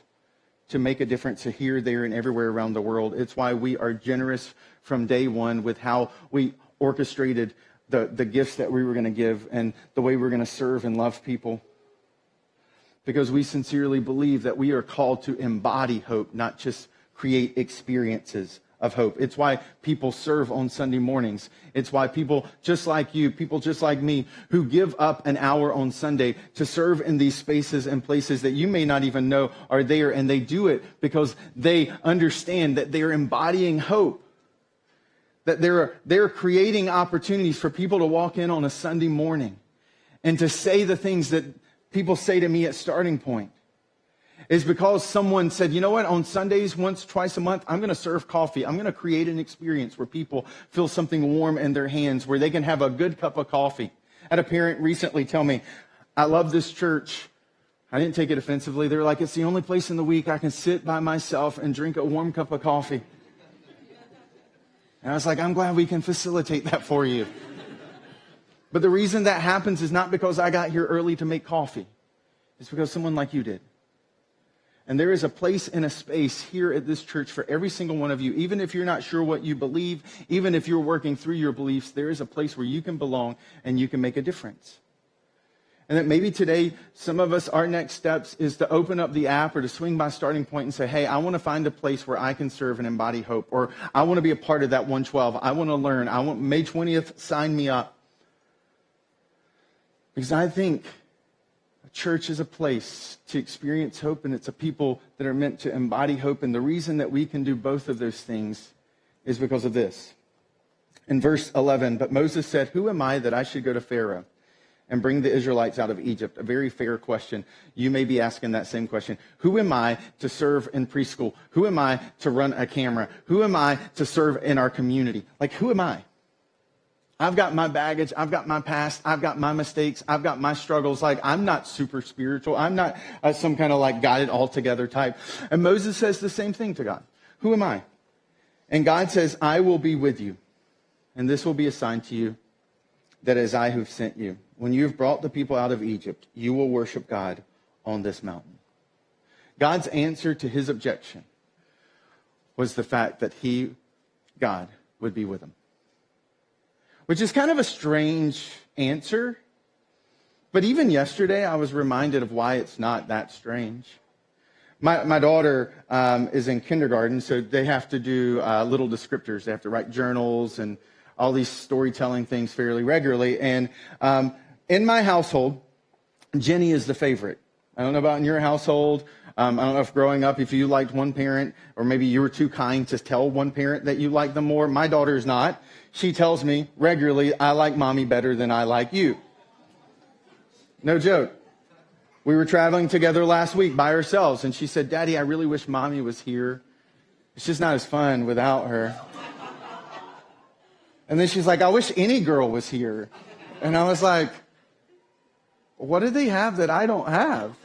to make a difference here, there, and everywhere around the world. It's why we are generous from day one with how we orchestrated the gifts that we were going to give and the way we're going to serve and love people. Because we sincerely believe that we are called to embody hope, not just create experiences of hope. It's why people serve on Sunday mornings. It's why people just like you, people just like me, who give up an hour on Sunday to serve in these spaces and places that you may not even know are there. And they do it because they understand that they're embodying hope. That they're creating opportunities for people to walk in on a Sunday morning and to say the things that people say to me at Starting Point. Is because someone said, you know what, on Sundays, once, twice a month, I'm going to serve coffee. I'm going to create an experience where people feel something warm in their hands, where they can have a good cup of coffee. I had a parent recently tell me, I love this church. I didn't take it offensively. They were like, it's the only place in the week I can sit by myself and drink a warm cup of coffee. And I was like, I'm glad we can facilitate that for you. But the reason that happens is not because I got here early to make coffee. It's because someone like you did. And there is a place and a space here at this church for every single one of you. Even if you're not sure what you believe, even if you're working through your beliefs, there is a place where you can belong and you can make a difference. And that maybe today, some of us, our next steps is to open up the app or to swing by Starting Point and say, hey, I want to find a place where I can serve and embody hope. Or I want to be a part of that 112. I want to learn. May 20th, sign me up. Because I think a church is a place to experience hope, and it's a people that are meant to embody hope. And the reason that we can do both of those things is because of this. In verse 11, but Moses said, who am I that I should go to Pharaoh and bring the Israelites out of Egypt? A very fair question. You may be asking that same question. Who am I to serve in preschool? Who am I to run a camera? Who am I to serve in our community? Like, who am I? I've got my baggage. I've got my past. I've got my mistakes. I've got my struggles. Like, I'm not super spiritual. I'm not some kind of like got it all together type. And Moses says the same thing to God. Who am I? And God says, I will be with you. And this will be a sign to you that it is I who've sent you. When you have brought the people out of Egypt, you will worship God on this mountain. God's answer to his objection was the fact that he, God, would be with him. Which is kind of a strange answer. But even yesterday, I was reminded of why it's not that strange. My daughter is in kindergarten, so they have to do little descriptors. They have to write journals and all these storytelling things fairly regularly. And in my household, Jenny is the favorite. I don't know about in your household. I don't know if growing up, if you liked one parent, or maybe you were too kind to tell one parent that you liked them more. My daughter is not. She tells me regularly, I like mommy better than I like you. No joke. We were traveling together last week by ourselves, and she said, Daddy, I really wish mommy was here. It's just not as fun without her. And then she's like, I wish any girl was here. And I was like, what do they have that I don't have?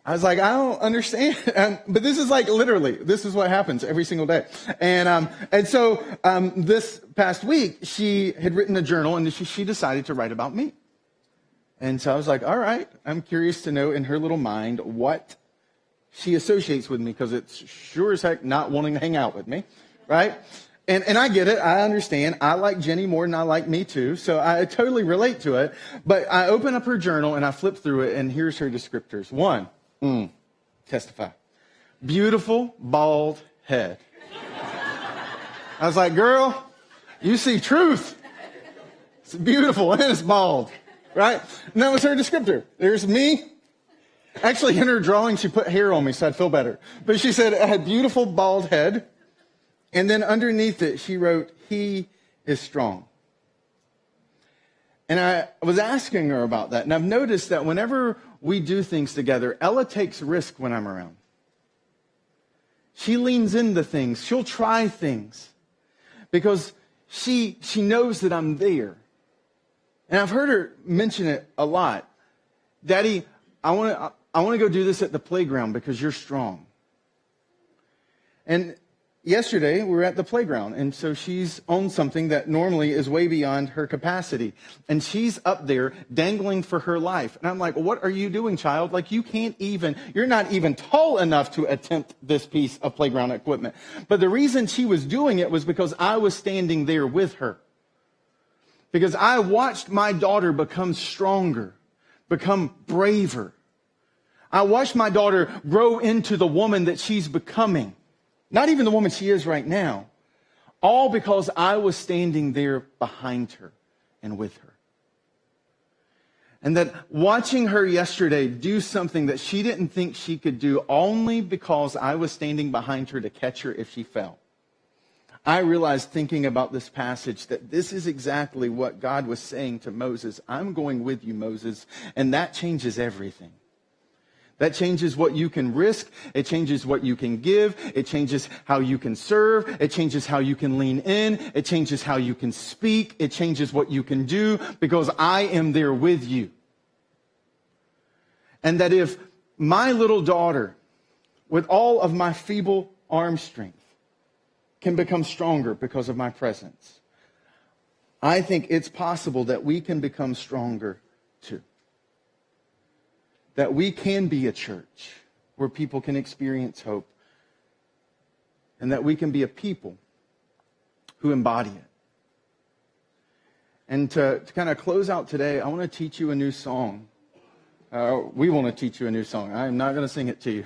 I was like, I don't understand. But this is like literally, this is what happens every single day. And so this past week, she had written a journal and she decided to write about me. And so I was like, all right, I'm curious to know in her little mind what she associates with me, because it's sure as heck not wanting to hang out with me, right? And I get it. I understand. I like Jenny more than I like me too. So I totally relate to it. But I open up her journal and I flip through it, and here's her descriptors. 1, testify. Beautiful, bald head. I was like, girl, you see truth. It's beautiful and it's bald, right? And that was her descriptor. There's me. Actually, in her drawing, she put hair on me so I'd feel better. But she said I had beautiful, bald head. And then underneath it, she wrote, he is strong. And I was asking her about that. And I've noticed that whenever we do things together, Ella takes risk when I'm around. She leans into things. She'll try things because she knows that I'm there. And I've heard her mention it a lot. Daddy, I want to go do this at the playground because you're strong. And yesterday, we were at the playground, and so she's on something that normally is way beyond her capacity. And she's up there dangling for her life. And I'm like, what are you doing, child? Like, you're not even tall enough to attempt this piece of playground equipment. But the reason she was doing it was because I was standing there with her. Because I watched my daughter become stronger, become braver. I watched my daughter grow into the woman that she's becoming. Not even the woman she is right now. All because I was standing there behind her and with her. And that watching her yesterday do something that she didn't think she could do only because I was standing behind her to catch her if she fell. I realized, thinking about this passage, that this is exactly what God was saying to Moses. I'm going with you, Moses. And that changes everything. That changes what you can risk. It changes what you can give. It changes how you can serve. It changes how you can lean in. It changes how you can speak. It changes what you can do because I am there with you. And that if my little daughter, with all of my feeble arm strength, can become stronger because of my presence, I think it's possible that we can become stronger too. That we can be a church where people can experience hope. And that we can be a people who embody it. And to kind of close out today, I want to teach you a new song. We want to teach you a new song. I'm not going to sing it to you.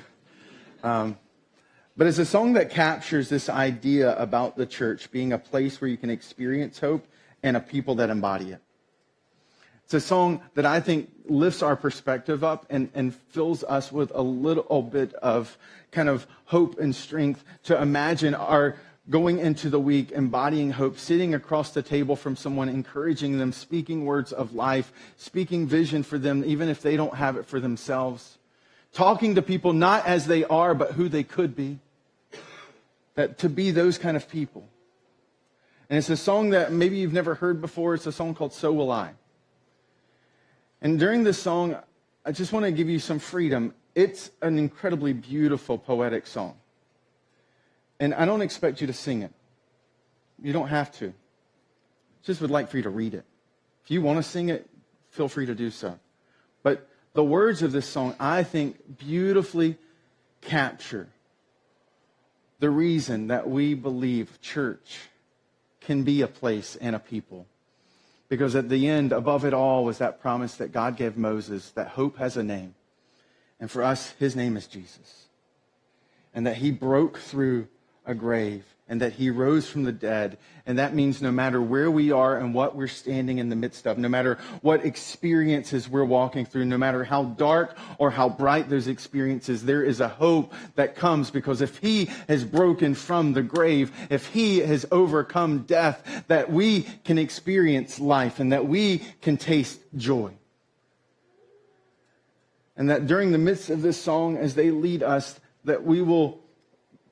But it's a song that captures this idea about the church being a place where you can experience hope and a people that embody it. It's a song that I think lifts our perspective up and fills us with a little bit of kind of hope and strength to imagine our going into the week, embodying hope, sitting across the table from someone, encouraging them, speaking words of life, speaking vision for them, even if they don't have it for themselves. Talking to people not as they are, but who they could be. That to be those kind of people. And it's a song that maybe you've never heard before. It's a song called So Will I. And during this song, I just want to give you some freedom. It's an incredibly beautiful, poetic song. And I don't expect you to sing it. You don't have to. Just would like for you to read it. If you want to sing it, feel free to do so. But the words of this song, I think, beautifully capture the reason that we believe church can be a place and a people. Because at the end, above it all, was that promise that God gave Moses, that hope has a name. And for us, his name is Jesus. And that he broke through a grave, and that he rose from the dead. And that means no matter where we are and what we're standing in the midst of, no matter what experiences we're walking through, no matter how dark or how bright those experiences, there is a hope that comes, because if he has broken from the grave, if he has overcome death, that we can experience life and that we can taste joy. And that during the midst of this song, as they lead us, that we will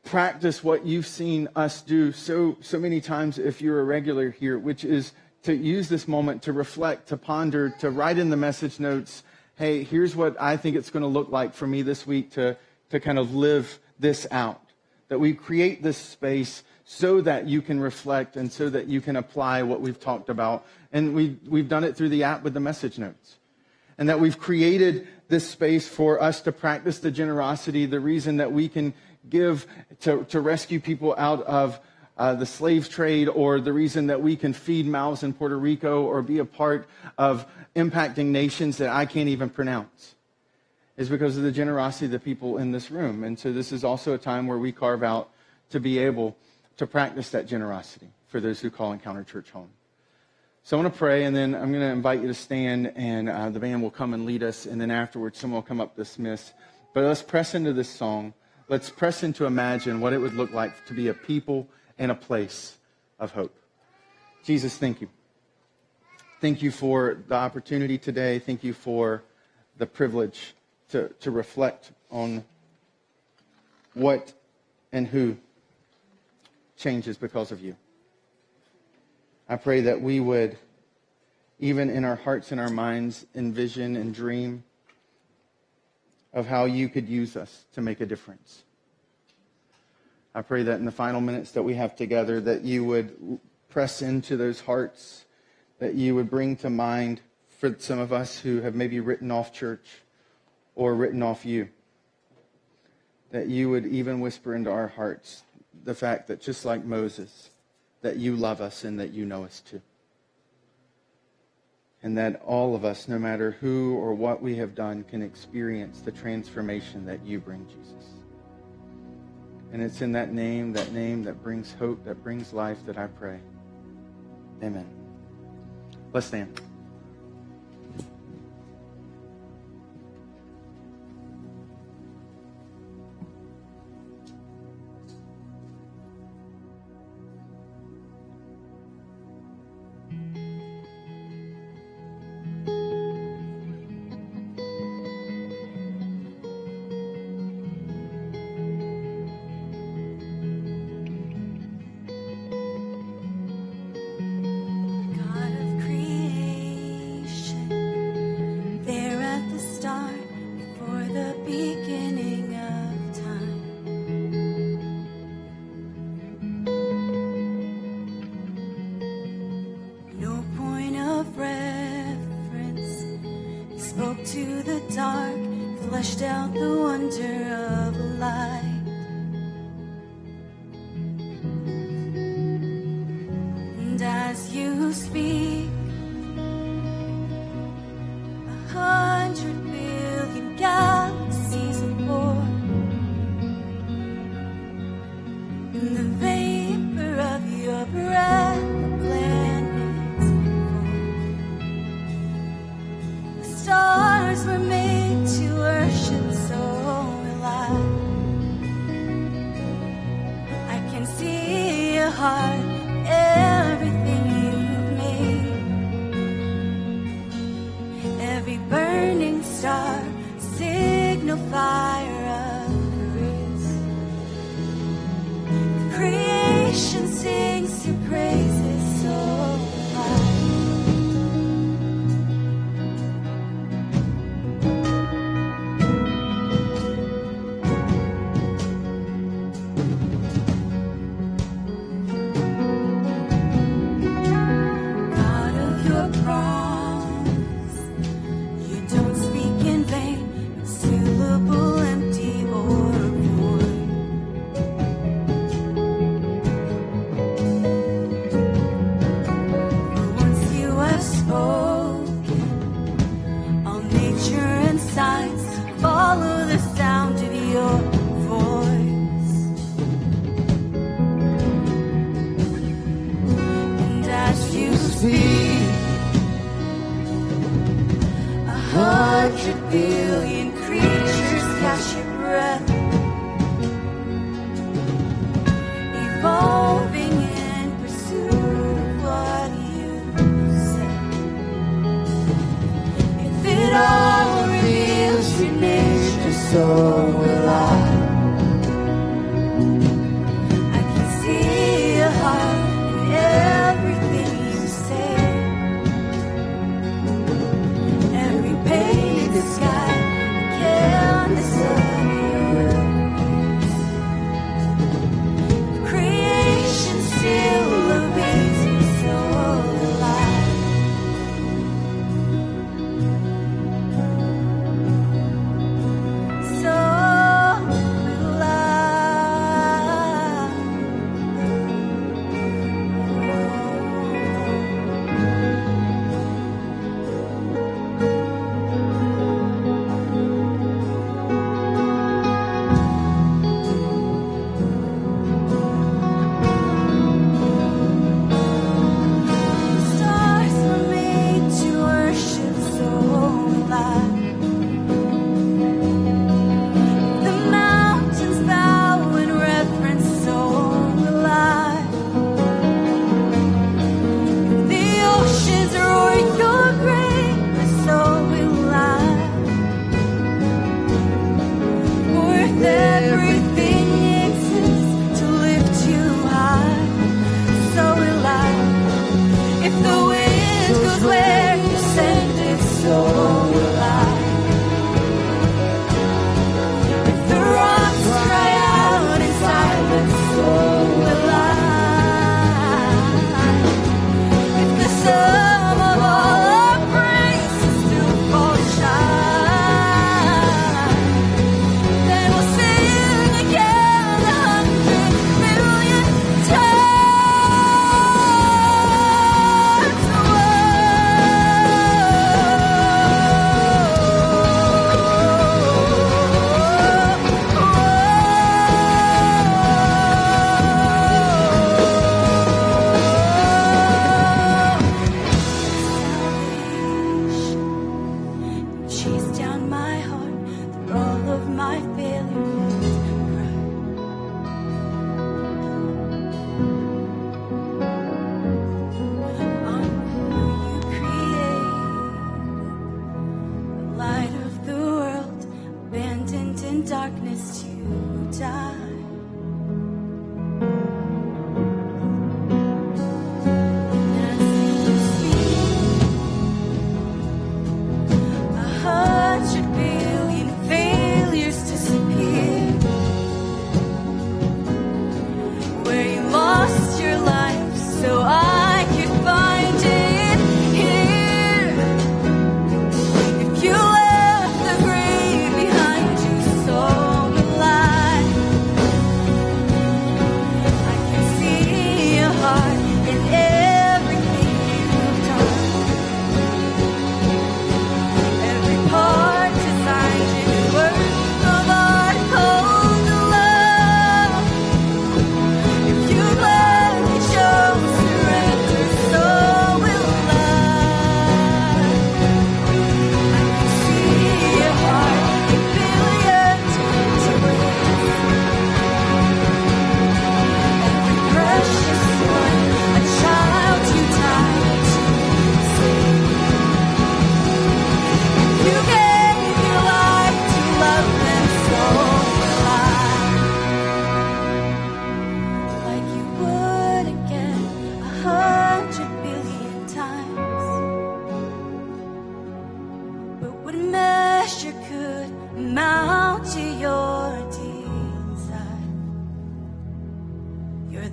practice what you've seen us do so many times if you're a regular here, which is to use this moment to reflect, to ponder, to write in the message notes, hey, here's what I think it's going to look like for me this week to kind of live this out. That we create this space so that you can reflect and so that you can apply what we've talked about. And we've done it through the app with the message notes. And that we've created this space for us to practice the generosity, the reason that we can give to rescue people out of the slave trade, or the reason that we can feed mouths in Puerto Rico or be a part of impacting nations that I can't even pronounce, is because of the generosity of the people in this room. And so this is also a time where we carve out to be able to practice that generosity for those who call Encounter Church home. So I want to pray, and then I'm going to invite you to stand, and the band will come and lead us, and then afterwards someone will come up to dismiss. But let's press into this song. Let's press into imagine what it would look like to be a people and a place of hope. Jesus, thank you. Thank you for the opportunity today. Thank you for the privilege to reflect on what and who changes because of you. I pray that we would, even in our hearts and our minds, envision and dream of how you could use us to make a difference. I pray that in the final minutes that we have together, that you would press into those hearts, that you would bring to mind for some of us who have maybe written off church or written off you, that you would even whisper into our hearts the fact that just like Moses, that you love us and that you know us too. And that all of us, no matter who or what we have done, can experience the transformation that you bring, Jesus. And it's in that name that brings hope, that brings life, that I pray. Amen. Let's stand. Fleshed out the wonder of light. And as you speak, 100 billion galaxies are born. In the vapor of your breath, the planets form. The stars were made to worship, so will I can see heart, everything you've made. Every burning star, signal fire of grace. Creation sings your praises so high. God of your promise, you don't speak in vain, no syllable empty or void. For once you have spoken, all nature and science follow the sound of your voice. And as you speak, 100 billion creatures catch your breath, evolving in pursuit of what you said. If it all reveals your nature, so will I. I can see your heart in everything you say. Every painted sky, canvas of your grace. Creation still obeys you, so alive. So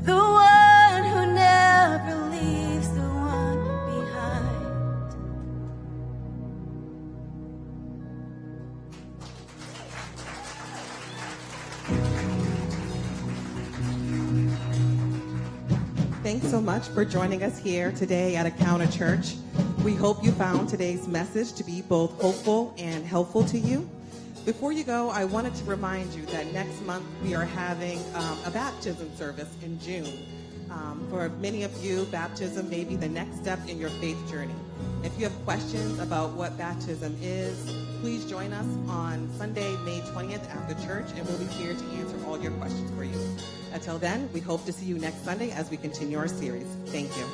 the one who never leaves the one behind. Thanks so much for joining us here today at Encounter Church. We hope you found today's message to be both hopeful and helpful to you. Before you go, I wanted to remind you that next month we are having a baptism service in June. For many of you, baptism may be the next step in your faith journey. If you have questions about what baptism is, please join us on Sunday, May 20th after church, and we'll be here to answer all your questions for you. Until then, we hope to see you next Sunday as we continue our series. Thank you.